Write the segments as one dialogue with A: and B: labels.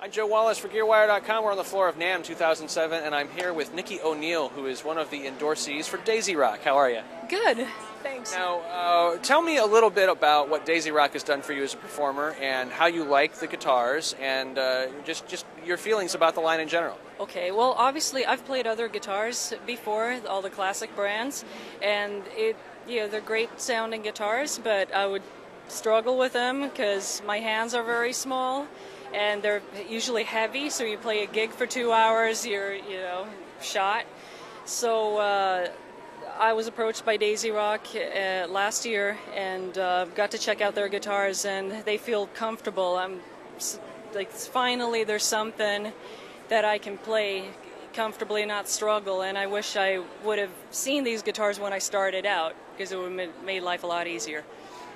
A: I'm Joe Wallace for Gearwire.com. We're on the floor of NAMM 2007, and I'm here with Nikki O'Neill, who is one of the endorsees for Daisy Rock. How are you?
B: Good, thanks.
A: Now, tell me a little bit about what Daisy Rock has done for you as a performer, and how you like the guitars, and just your feelings about the line in general.
B: Okay, well, obviously, I've played other guitars before, all the classic brands, and they're great sounding guitars, but I would struggle with them because my hands are very small. And they're usually heavy, so you play a gig for 2 hours, you're, shot. So I was approached by Daisy Rock last year and got to check out their guitars, and they feel comfortable. I'm like, finally there's something that I can play comfortably, not struggle, and I wish I would have seen these guitars when I started out, because it would have made life a lot easier.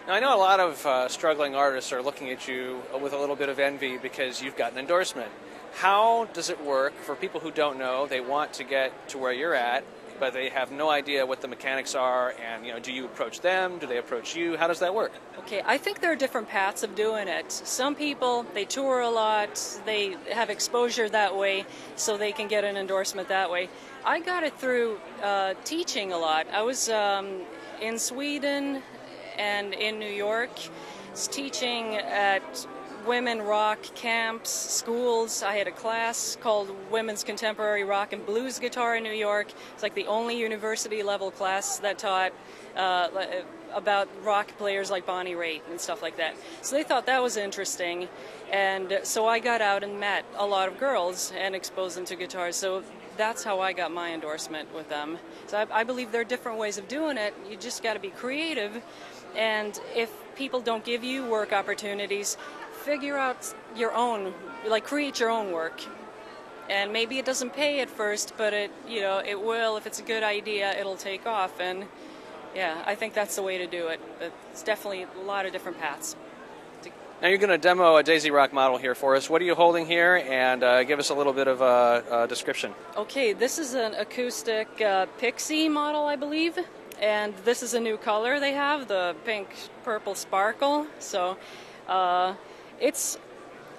A: Now, I know a lot of struggling artists are looking at you with a little bit of envy because you've got an endorsement. How does it work for people who don't know? They want to get to where you're at, but they have no idea what the mechanics are, and do you approach them? Do they approach you? How does that work?
B: Okay, I think there are different paths of doing it. Some people, they tour a lot, they have exposure that way, so they can get an endorsement that way. I got it through teaching a lot. I was in Sweden and in New York, teaching at women rock camps, schools. I had a class called Women's Contemporary Rock and Blues Guitar in New York. It's like the only university level class that taught about rock players like Bonnie Raitt and stuff like that. So they thought that was interesting, and so I got out and met a lot of girls and exposed them to guitars. So that's how I got my endorsement with them. So I believe there are different ways of doing it. You just got to be creative. And if people don't give you work opportunities, figure out your own, create your own work. And maybe it doesn't pay at first, but it will. If it's a good idea, it'll take off. And yeah, I think that's the way to do it. But it's definitely a lot of different paths.
A: Now you're going to demo a Daisy Rock model here for us. What are you holding here? And give us a little bit of a description.
B: Okay, this is an acoustic Pixie model, I believe. And this is a new color they have, the pink purple sparkle. So it's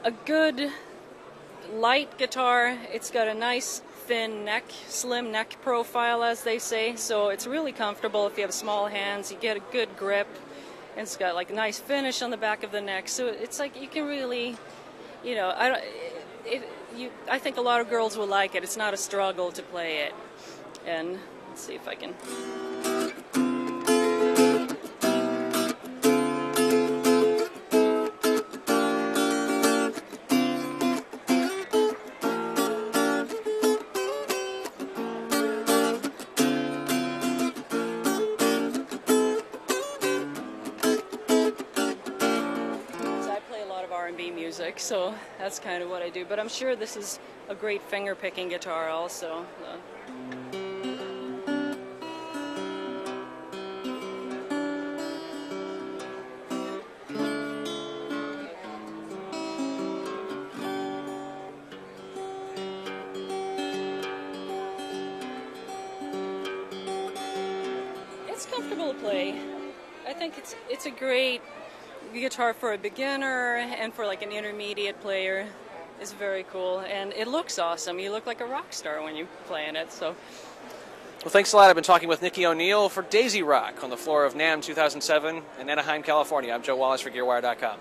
B: a good light guitar. It's got a nice thin neck, slim neck profile, as they say. So it's really comfortable if you have small hands. You get a good grip. And it's got like a nice finish on the back of the neck. So it's like you can really, I think a lot of girls will like it. It's not a struggle to play it. And let's see if I can. R&B music, so that's kind of what I do. But I'm sure this is a great finger-picking guitar also. It's comfortable to play. I think it's a great guitar for a beginner, and for like an intermediate player is very cool, and it looks awesome. You look like a rock star when you're playing it. So,
A: well, thanks a lot. I've been talking with Nikki O'Neill for Daisy Rock on the floor of NAMM 2007 in Anaheim, California. I'm Joe Wallace for Gearwire.com.